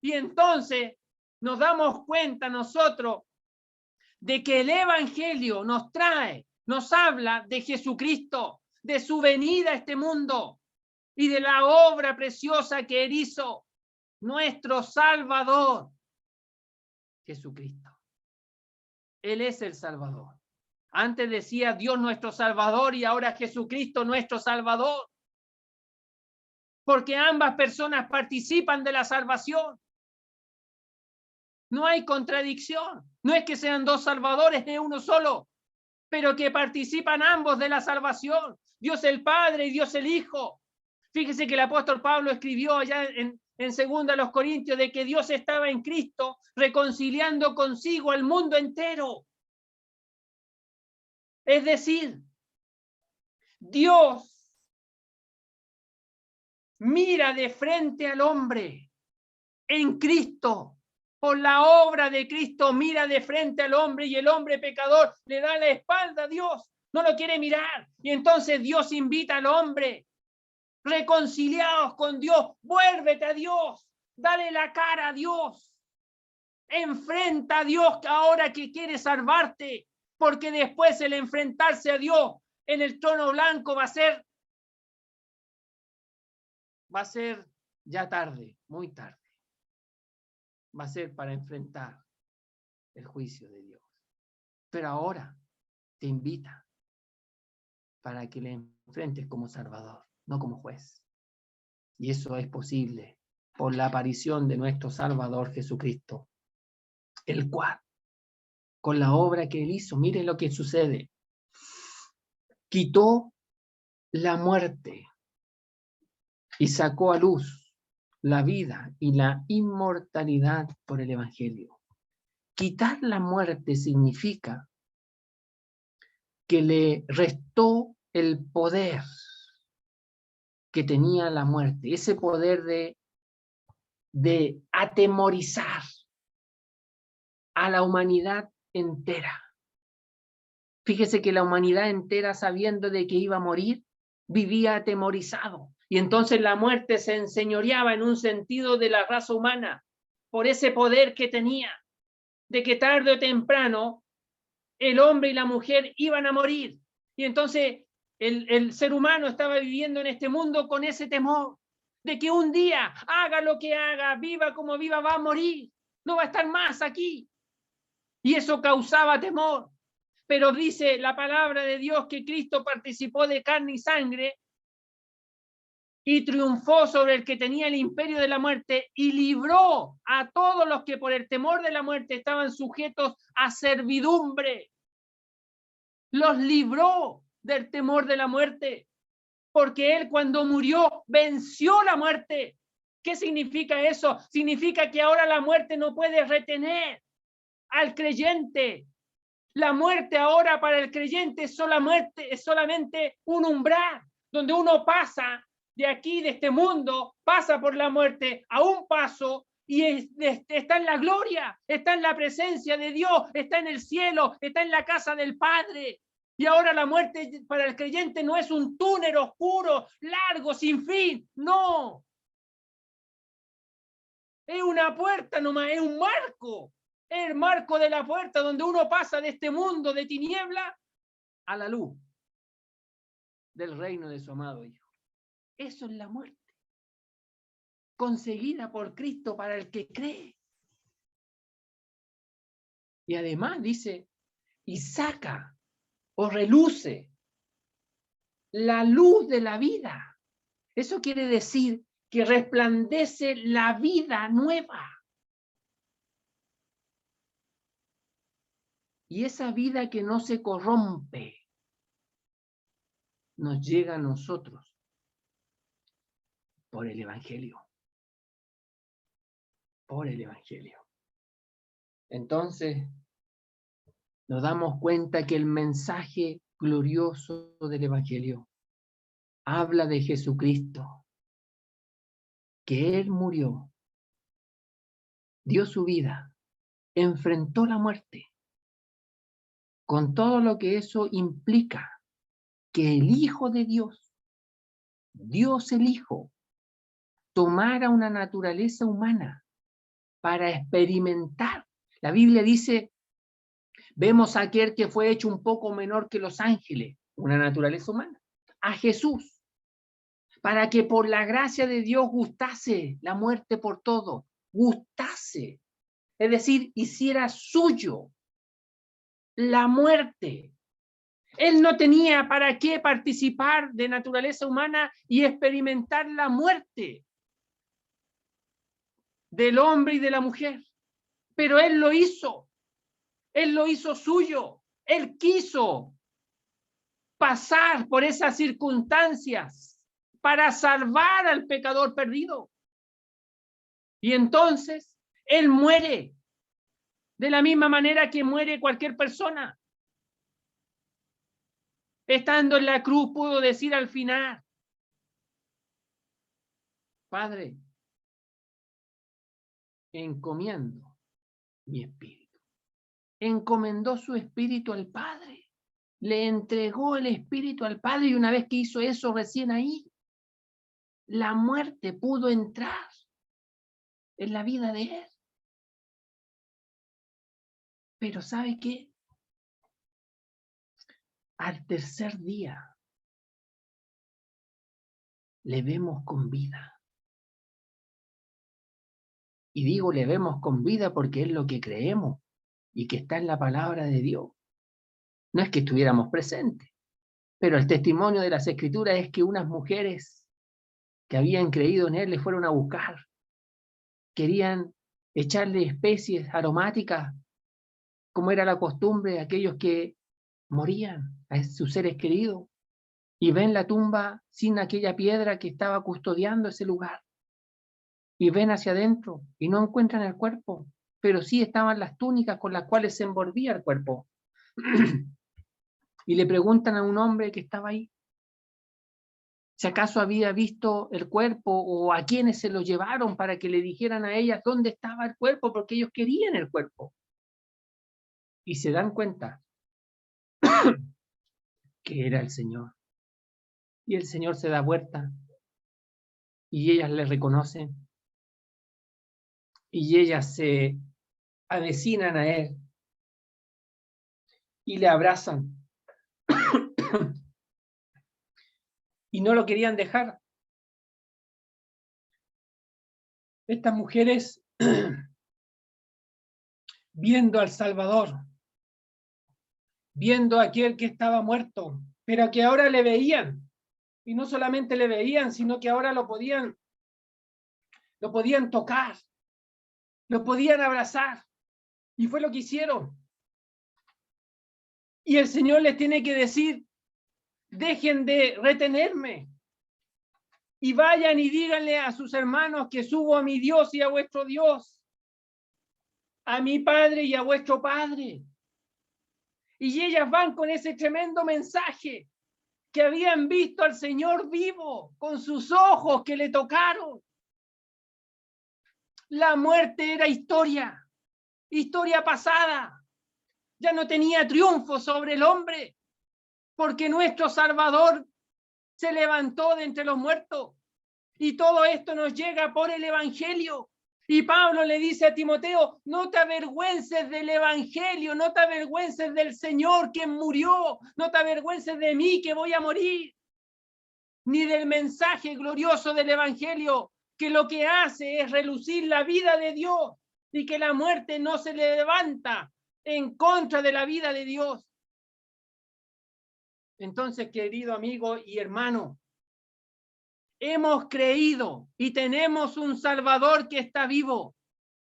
Y entonces nos damos cuenta nosotros de que el Evangelio nos trae, nos habla de Jesucristo, de su venida a este mundo y de la obra preciosa que él hizo, nuestro Salvador, Jesucristo. Él es el Salvador. Antes decía Dios nuestro Salvador y ahora Jesucristo nuestro Salvador. Porque ambas personas participan de la salvación. No hay contradicción. No es que sean dos salvadores de uno solo, pero que participan ambos de la salvación. Dios el Padre y Dios el Hijo. Fíjese que el apóstol Pablo escribió allá en 2 Corintios de que Dios estaba en Cristo reconciliando consigo al mundo entero. Es decir, Dios mira de frente al hombre en Cristo. Por la obra de Cristo mira de frente al hombre y el hombre pecador le da la espalda a Dios. No lo quiere mirar. Y entonces Dios invita al hombre. Reconciliados con Dios. Vuélvete a Dios. Dale la cara a Dios. Enfrenta a Dios ahora que quiere salvarte. Porque después el enfrentarse a Dios en el trono blanco va a ser ya tarde, muy tarde. Va a ser para enfrentar el juicio de Dios. Pero ahora te invita para que le enfrentes como Salvador, no como juez. Y eso es posible por la aparición de nuestro Salvador Jesucristo, el cual, con la obra que él hizo, mire lo que sucede. Quitó la muerte y sacó a luz la vida y la inmortalidad por el Evangelio. Quitar la muerte significa que le restó el poder que tenía la muerte, ese poder de atemorizar a la humanidad entera. Fíjese que la humanidad entera, sabiendo de que iba a morir, vivía atemorizado. Y entonces la muerte se enseñoreaba en un sentido de la raza humana, por ese poder que tenía, de que tarde o temprano el hombre y la mujer iban a morir. Y entonces el ser humano estaba viviendo en este mundo con ese temor de que un día, haga lo que haga, viva como viva, va a morir. No va a estar más aquí. Y eso causaba temor. Pero dice la palabra de Dios que Cristo participó de carne y sangre y triunfó sobre el que tenía el imperio de la muerte y libró a todos los que por el temor de la muerte estaban sujetos a servidumbre. Los libró del temor de la muerte, porque él cuando murió venció la muerte. ¿Qué significa eso? Significa que ahora la muerte no puede retener al creyente. La muerte ahora para el creyente es solamente un umbral, donde uno pasa de aquí, de este mundo, pasa por la muerte a un paso y está en la gloria, está en la presencia de Dios, está en el cielo, está en la casa del Padre. Y ahora la muerte para el creyente no es un túnel oscuro, largo, sin fin, no. Es una puerta nomás, es un marco. Es el marco de la puerta donde uno pasa de este mundo de tiniebla a la luz del reino de su amado Hijo. Eso es la muerte, conseguida por Cristo para el que cree. Y además dice, y saca o reluce la luz de la vida. Eso quiere decir que resplandece la vida nueva. Y esa vida que no se corrompe nos llega a nosotros por el Evangelio. Por el Evangelio. Entonces, nos damos cuenta que el mensaje glorioso del Evangelio habla de Jesucristo, que Él murió, dio su vida, enfrentó la muerte, con todo lo que eso implica, que el Hijo de Dios, Dios el Hijo, tomara una naturaleza humana para experimentar. La Biblia dice, vemos a aquel que fue hecho un poco menor que los ángeles, una naturaleza humana, a Jesús, para que por la gracia de Dios gustase la muerte por todo, gustase, es decir, hiciera suyo la muerte. Él no tenía para qué participar de naturaleza humana y experimentar la muerte del hombre y de la mujer, pero Él lo hizo suyo, Él quiso pasar por esas circunstancias para salvar al pecador perdido. Y entonces Él muere de la misma manera que muere cualquier persona. Estando en la cruz pudo decir al final, Padre, encomiendo mi espíritu. Encomendó su espíritu al Padre. Le entregó el espíritu al Padre y una vez que hizo eso, recién ahí, la muerte pudo entrar en la vida de Él. Pero ¿sabe qué? Al tercer día le vemos con vida. Y digo le vemos con vida porque es lo que creemos y que está en la palabra de Dios. No es que estuviéramos presentes, pero el testimonio de las Escrituras es que unas mujeres que habían creído en Él le fueron a buscar. Querían echarle especies aromáticas, como era la costumbre de aquellos que morían, a sus seres queridos, y ven la tumba sin aquella piedra que estaba custodiando ese lugar. Y ven hacia adentro y no encuentran el cuerpo, pero sí estaban las túnicas con las cuales se envolvía el cuerpo. Y le preguntan a un hombre que estaba ahí, si acaso había visto el cuerpo o a quienes se lo llevaron para que le dijeran a ellas dónde estaba el cuerpo, porque ellos querían el cuerpo. Y se dan cuenta que era el Señor. Y el Señor se da vuelta y ellas le reconocen y ellas se avecinan a Él y le abrazan y no lo querían dejar. Estas mujeres, viendo al Salvador, viendo a aquel que estaba muerto, pero que ahora le veían, y no solamente le veían, sino que ahora lo podían tocar, lo podían abrazar, y fue lo que hicieron. Y el Señor les tiene que decir, dejen de retenerme, y vayan y díganle a sus hermanos que subo a mi Dios y a vuestro Dios, a mi Padre y a vuestro Padre. Y ellas van con ese tremendo mensaje, que habían visto al Señor vivo con sus ojos que le tocaron. La muerte era historia pasada. Ya no tenía triunfo sobre el hombre, porque nuestro Salvador se levantó de entre los muertos. Y todo esto nos llega por el Evangelio. Y Pablo le dice a Timoteo, no te avergüences del Evangelio, no te avergüences del Señor que murió, no te avergüences de mí que voy a morir, ni del mensaje glorioso del Evangelio, que lo que hace es relucir la vida de Dios y que la muerte no se le levanta en contra de la vida de Dios. Entonces, querido amigo y hermano, hemos creído y tenemos un Salvador que está vivo.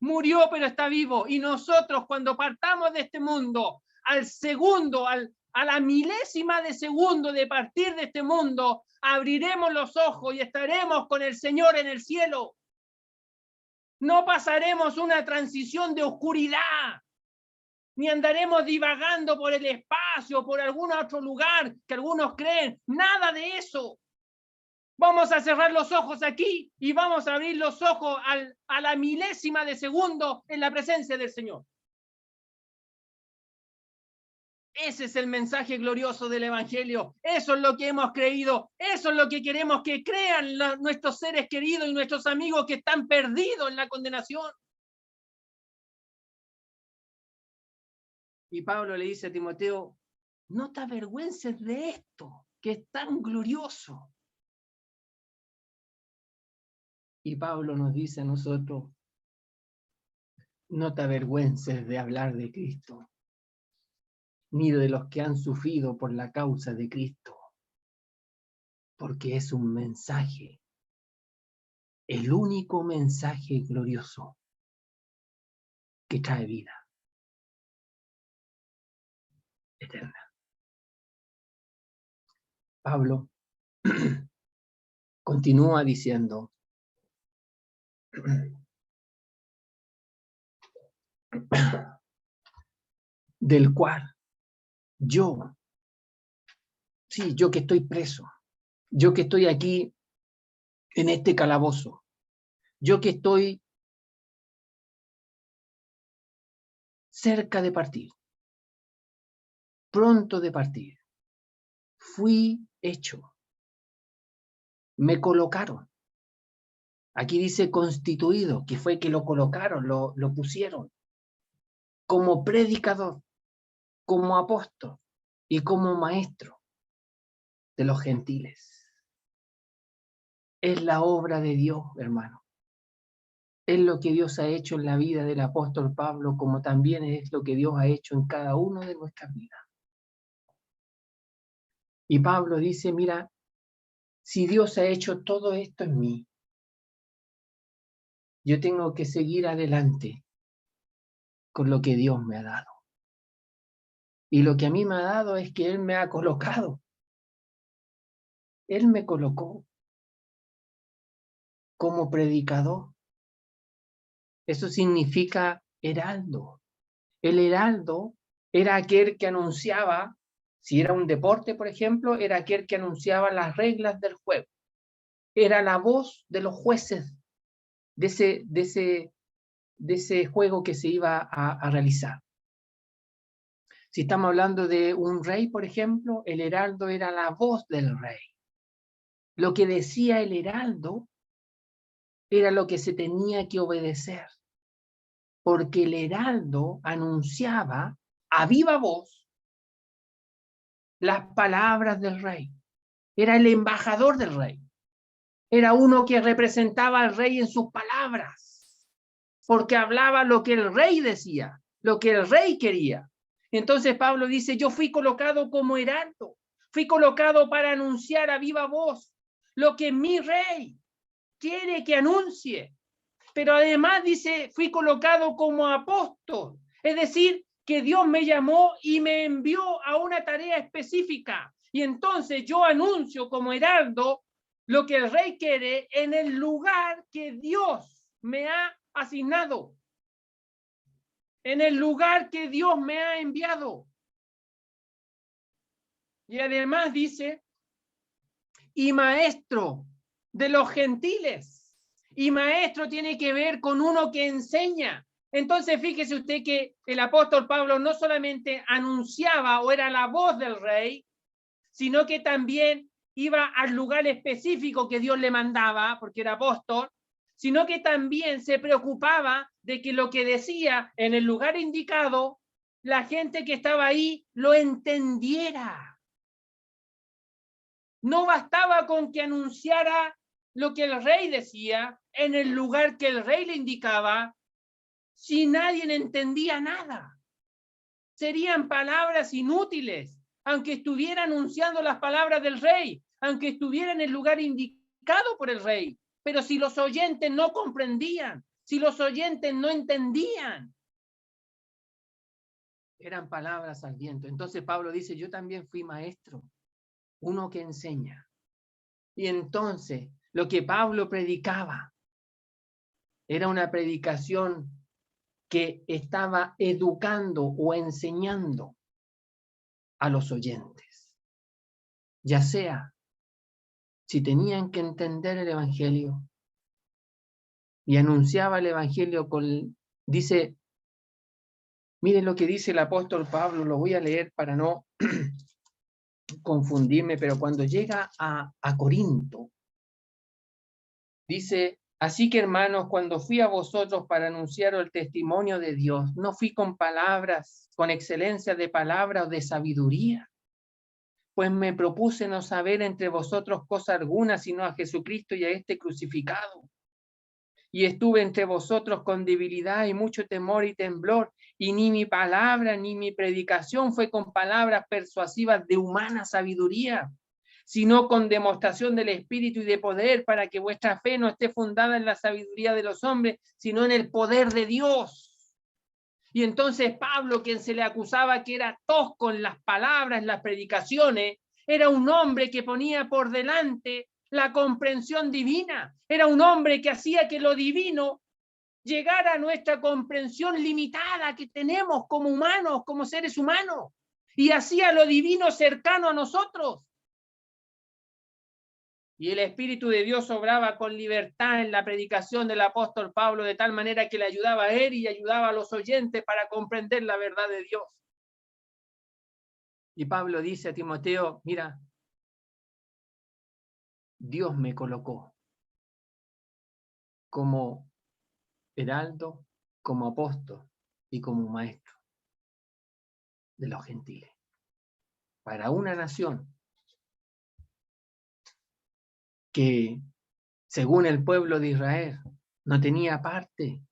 Murió, pero está vivo. Y nosotros, cuando partamos de este mundo, al segundo, a la milésima de segundo de partir de este mundo, abriremos los ojos y estaremos con el Señor en el cielo. No pasaremos una transición de oscuridad, ni andaremos divagando por el espacio, por algún otro lugar que algunos creen. Nada de eso. Vamos a cerrar los ojos aquí y vamos a abrir los ojos a la milésima de segundo en la presencia del Señor. Ese es el mensaje glorioso del Evangelio. Eso es lo que hemos creído. Eso es lo que queremos que crean nuestros seres queridos y nuestros amigos que están perdidos en la condenación. Y Pablo le dice a Timoteo, no te avergüences de esto, que es tan glorioso. Y Pablo nos dice a nosotros, no te avergüences de hablar de Cristo, ni de los que han sufrido por la causa de Cristo, porque es un mensaje, el único mensaje glorioso que trae vida eterna. Pablo continúa diciendo, del cual yo que estoy preso, yo que estoy aquí en este calabozo, yo que estoy cerca de partir, pronto de partir, fui hecho, me colocaron. Aquí dice constituido, que fue que lo colocaron, lo pusieron como predicador, como apóstol y como maestro de los gentiles. Es la obra de Dios, hermano. Es lo que Dios ha hecho en la vida del apóstol Pablo, como también es lo que Dios ha hecho en cada uno de nuestras vidas. Y Pablo dice, mira, si Dios ha hecho todo esto en mí, yo tengo que seguir adelante con lo que Dios me ha dado. Y lo que a mí me ha dado es que Él me ha colocado. Él me colocó como predicador. Eso significa heraldo. El heraldo era aquel que anunciaba, si era un deporte, por ejemplo, era aquel que anunciaba las reglas del juego. Era la voz de los jueces de ese juego que se iba a realizar. Si estamos hablando de un rey, por ejemplo, el heraldo era la voz del rey. Lo que decía el heraldo era lo que se tenía que obedecer, porque el heraldo anunciaba a viva voz las palabras del rey. Era el embajador del rey. Era uno que representaba al rey en sus palabras, porque hablaba lo que el rey decía, lo que el rey quería. Entonces Pablo dice, yo fui colocado como heraldo, fui colocado para anunciar a viva voz lo que mi rey quiere que anuncie. Pero además dice, fui colocado como apóstol, es decir, que Dios me llamó y me envió a una tarea específica. Y entonces yo anuncio como heraldo lo que el rey quiere en el lugar que Dios me ha asignado, en el lugar que Dios me ha enviado. Y además dice, y maestro de los gentiles. Y maestro tiene que ver con uno que enseña. Entonces fíjese usted que el apóstol Pablo no solamente anunciaba o era la voz del rey, sino que también iba al lugar específico que Dios le mandaba, porque era apóstol, sino que también se preocupaba de que lo que decía en el lugar indicado, la gente que estaba ahí lo entendiera. No bastaba con que anunciara lo que el rey decía en el lugar que el rey le indicaba, si nadie entendía nada. Serían palabras inútiles, aunque estuviera anunciando las palabras del rey, aunque estuviera en el lugar indicado por el rey. Pero si los oyentes no comprendían, si los oyentes no entendían, eran palabras al viento. Entonces Pablo dice, yo también fui maestro, uno que enseña. Y entonces lo que Pablo predicaba era una predicación que estaba educando o enseñando a los oyentes. Ya sea si tenían que entender el evangelio, y anunciaba el evangelio dice, miren lo que dice el apóstol Pablo, lo voy a leer para no confundirme, pero cuando llega a Corinto, dice, así que hermanos, cuando fui a vosotros para anunciar el testimonio de Dios, no fui con palabras, con excelencia de palabra o de sabiduría, pues me propuse no saber entre vosotros cosa alguna, sino a Jesucristo y a este crucificado. Y estuve entre vosotros con debilidad y mucho temor y temblor, y ni mi palabra ni mi predicación fue con palabras persuasivas de humana sabiduría, sino con demostración del Espíritu y de poder, para que vuestra fe no esté fundada en la sabiduría de los hombres, sino en el poder de Dios. Y entonces Pablo, quien se le acusaba que era tosco en las palabras, en las predicaciones, era un hombre que ponía por delante la comprensión divina. Era un hombre que hacía que lo divino llegara a nuestra comprensión limitada que tenemos como humanos, como seres humanos, y hacía lo divino cercano a nosotros. Y el Espíritu de Dios obraba con libertad en la predicación del apóstol Pablo, de tal manera que le ayudaba a él y ayudaba a los oyentes para comprender la verdad de Dios. Y Pablo dice a Timoteo, mira, Dios me colocó como heraldo, como apóstol y como maestro de los gentiles, para una nación que, según el pueblo de Israel, no tenía parte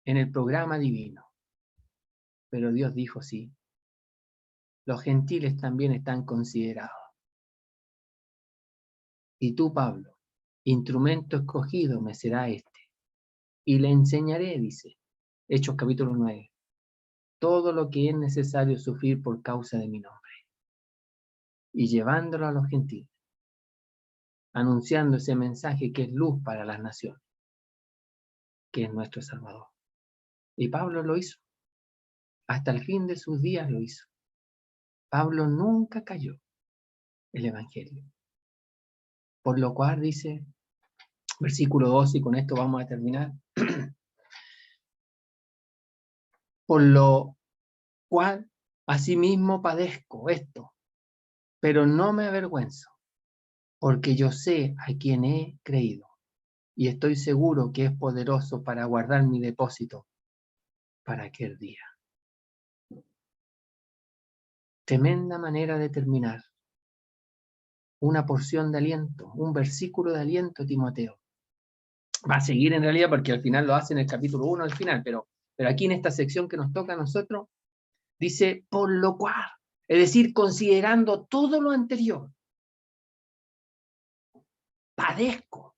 en el programa divino. Pero Dios dijo, sí, los gentiles también están considerados. Y tú, Pablo, instrumento escogido me será este, y le enseñaré, dice, Hechos capítulo 9, todo lo que es necesario sufrir por causa de mi nombre, y llevándolo a los gentiles, anunciando ese mensaje que es luz para las naciones, que es nuestro Salvador. Y Pablo lo hizo, hasta el fin de sus días lo hizo. Pablo nunca cayó el evangelio. Por lo cual dice, versículo 12, y con esto vamos a terminar, por lo cual asimismo padezco esto, pero no me avergüenzo, porque yo sé a quien he creído, y estoy seguro que es poderoso para guardar mi depósito para aquel día. Tremenda manera de terminar. Una porción de aliento, un versículo de aliento, Timoteo. Va a seguir en realidad porque al final lo hace en el capítulo 1 al final, pero aquí en esta sección que nos toca a nosotros, dice, por lo cual, es decir, considerando todo lo anterior, padezco,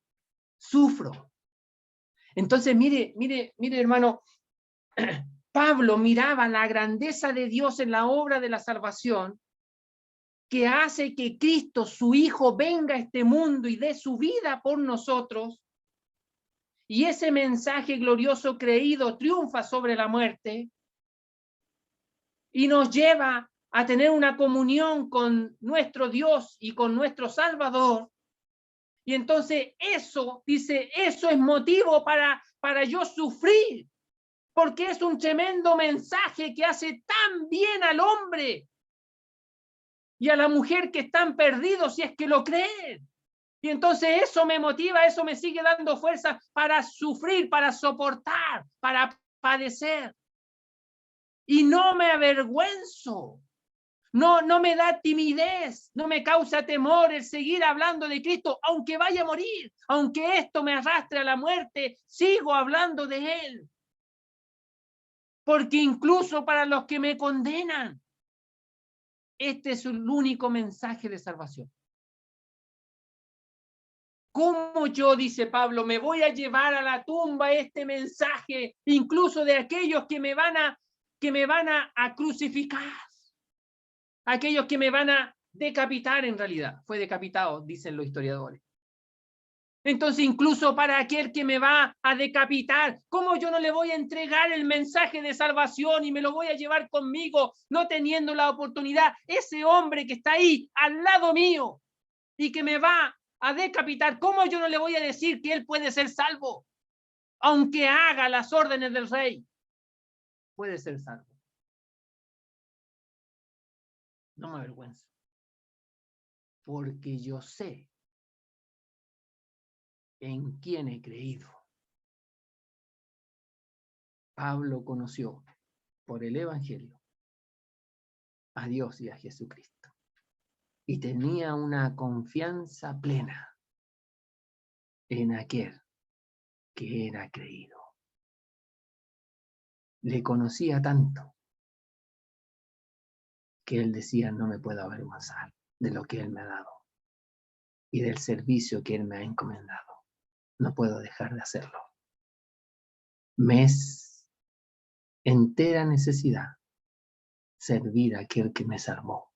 sufro. Entonces, mire, hermano, Pablo miraba la grandeza de Dios en la obra de la salvación que hace que Cristo, su Hijo, venga a este mundo y dé su vida por nosotros, y ese mensaje glorioso creído triunfa sobre la muerte y nos lleva a tener una comunión con nuestro Dios y con nuestro Salvador. Y entonces eso, dice, eso es motivo para yo sufrir, porque es un tremendo mensaje que hace tan bien al hombre y a la mujer que están perdidos, si es que lo creen. Y entonces eso me motiva, eso me sigue dando fuerza para sufrir, para soportar, para padecer. Y no me avergüenzo, no me da timidez, no me causa temor el seguir hablando de Cristo, aunque vaya a morir, aunque esto me arrastre a la muerte, sigo hablando de Él. Porque incluso para los que me condenan, este es el único mensaje de salvación. ¿Cómo yo, dice Pablo, me voy a llevar a la tumba este mensaje, incluso de aquellos que me van a crucificar? Aquellos que me van a decapitar en realidad. Fue decapitado, dicen los historiadores. Entonces, incluso para aquel que me va a decapitar, ¿cómo yo no le voy a entregar el mensaje de salvación y me lo voy a llevar conmigo, no teniendo la oportunidad? Ese hombre que está ahí al lado mío y que me va a decapitar, ¿cómo yo no le voy a decir que él puede ser salvo? Aunque haga las órdenes del rey, puede ser salvo. No me avergüenzo, porque yo sé en quién he creído. Pablo conoció por el Evangelio a Dios y a Jesucristo. Y tenía una confianza plena en aquel que era creído. Le conocía tanto que él decía, no me puedo avergonzar de lo que él me ha dado y del servicio que él me ha encomendado. No puedo dejar de hacerlo. Me es entera necesidad servir a aquel que me salvó,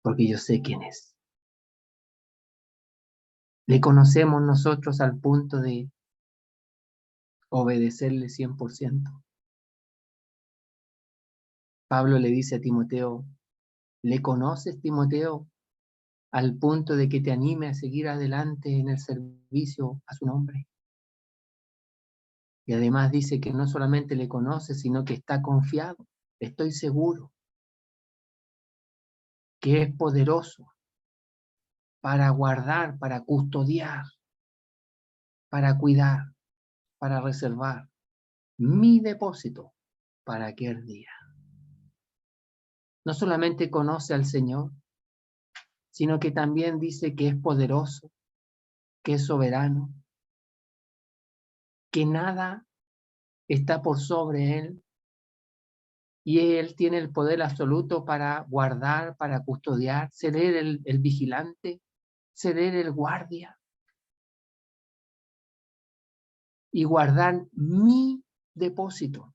porque yo sé quién es. Le conocemos nosotros al punto de obedecerle 100%. Pablo le dice a Timoteo, ¿le conoces, Timoteo, al punto de que te anime a seguir adelante en el servicio a su nombre? Y además dice que no solamente le conoce, sino que está confiado. Estoy seguro que es poderoso para guardar, para custodiar, para cuidar, para reservar mi depósito para aquel día. No solamente conoce al Señor, sino que también dice que es poderoso, que es soberano, que nada está por sobre él, y él tiene el poder absoluto para guardar, para custodiar, ser él el vigilante, ser él el guardia, y guardar mi depósito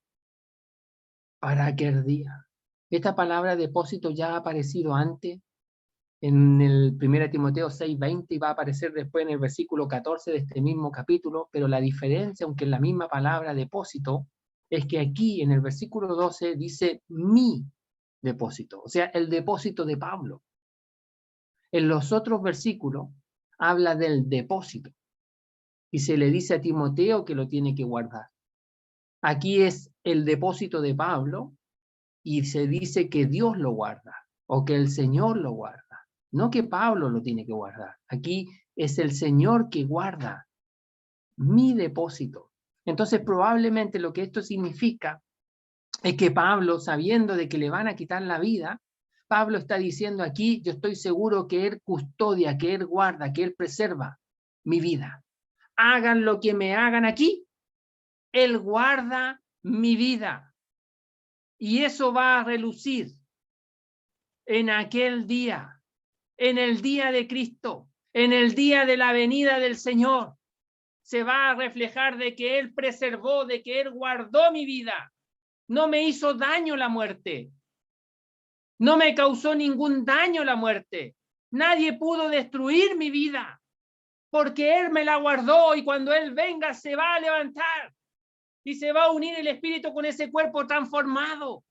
para aquel día. Esta palabra depósito ya ha aparecido antes en el 1 Timoteo 6:20 y va a aparecer después en el versículo 14 de este mismo capítulo, pero la diferencia, aunque es la misma palabra depósito, es que aquí en el versículo 12 dice mi depósito, o sea, el depósito de Pablo. En los otros versículos habla del depósito y se le dice a Timoteo que lo tiene que guardar. Aquí es el depósito de Pablo y se dice que Dios lo guarda o que el Señor lo guarda. No que Pablo lo tiene que guardar. Aquí es el Señor que guarda mi depósito. Entonces, probablemente lo que esto significa es que Pablo, sabiendo de que le van a quitar la vida, Pablo está diciendo aquí, yo estoy seguro que él custodia, que él guarda, que él preserva mi vida. Hagan lo que me hagan aquí, él guarda mi vida. Y eso va a relucir en aquel día, en el día de Cristo, en el día de la venida del Señor. Se va a reflejar de que Él preservó, de que Él guardó mi vida. No me hizo daño la muerte. No me causó ningún daño la muerte. Nadie pudo destruir mi vida, porque Él me la guardó, y cuando Él venga se va a levantar y se va a unir el espíritu con ese cuerpo transformado.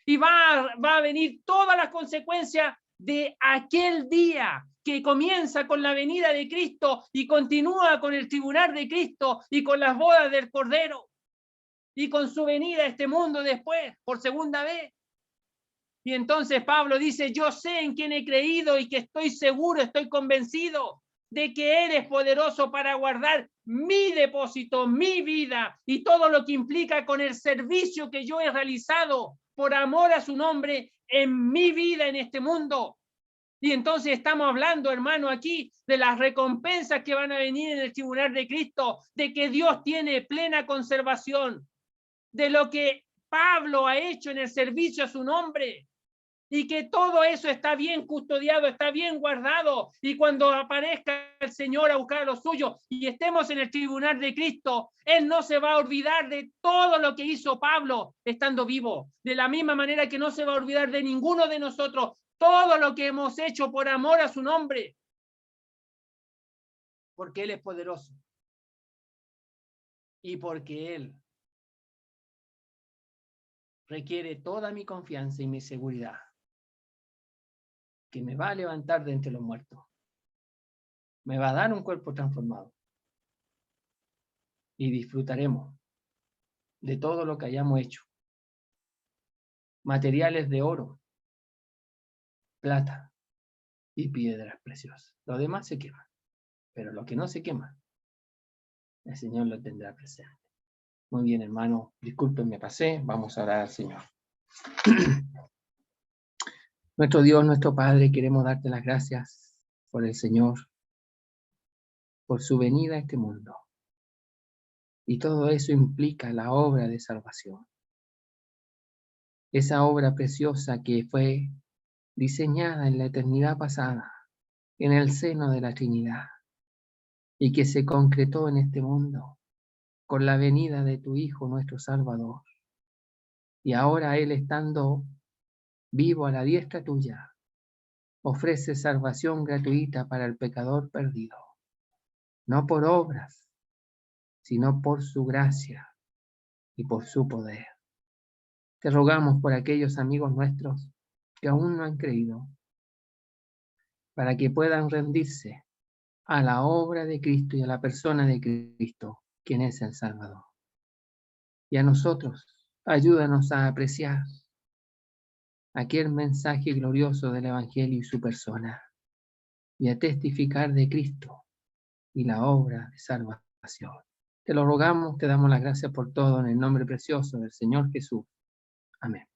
Y va a venir todas las consecuencias de aquel día que comienza con la venida de Cristo y continúa con el tribunal de Cristo y con las bodas del Cordero y con su venida a este mundo después, por segunda vez. Y entonces Pablo dice, yo sé en quién he creído y que estoy seguro, estoy convencido de que Él es poderoso para guardar mi depósito, mi vida y todo lo que implica con el servicio que yo he realizado por amor a su nombre en mi vida en este mundo. Y entonces estamos hablando, hermano, aquí de las recompensas que van a venir en el tribunal de Cristo, de que Dios tiene plena conservación, de lo que Pablo ha hecho en el servicio a su nombre, y que todo eso está bien custodiado, está bien guardado, y cuando aparezca el Señor a buscar a los suyos y estemos en el tribunal de Cristo, Él no se va a olvidar de todo lo que hizo Pablo estando vivo, de la misma manera que no se va a olvidar de ninguno de nosotros todo lo que hemos hecho por amor a su nombre, porque Él es poderoso y porque Él requiere toda mi confianza y mi seguridad, que me va a levantar de entre los muertos, me va a dar un cuerpo transformado y disfrutaremos de todo lo que hayamos hecho. Materiales de oro, plata y piedras preciosas. Lo demás se quema, pero lo que no se quema, el Señor lo tendrá presente. Muy bien, hermano, disculpen, me pasé, vamos a orar al Señor. Nuestro Dios, nuestro Padre, queremos darte las gracias por el Señor, por su venida a este mundo. Y todo eso implica la obra de salvación. Esa obra preciosa que fue diseñada en la eternidad pasada, en el seno de la Trinidad, y que se concretó en este mundo con la venida de tu Hijo, nuestro Salvador. Y ahora Él, estando vivo a la diestra tuya, ofrece salvación gratuita para el pecador perdido, no por obras, sino por su gracia y por su poder. Te rogamos por aquellos amigos nuestros que aún no han creído, para que puedan rendirse a la obra de Cristo y a la persona de Cristo, quien es el Salvador. Y a nosotros, ayúdanos a apreciar aquel mensaje glorioso del Evangelio y su persona, y a testificar de Cristo y la obra de salvación. Te lo rogamos, te damos las gracias por todo en el nombre precioso del Señor Jesús. Amén.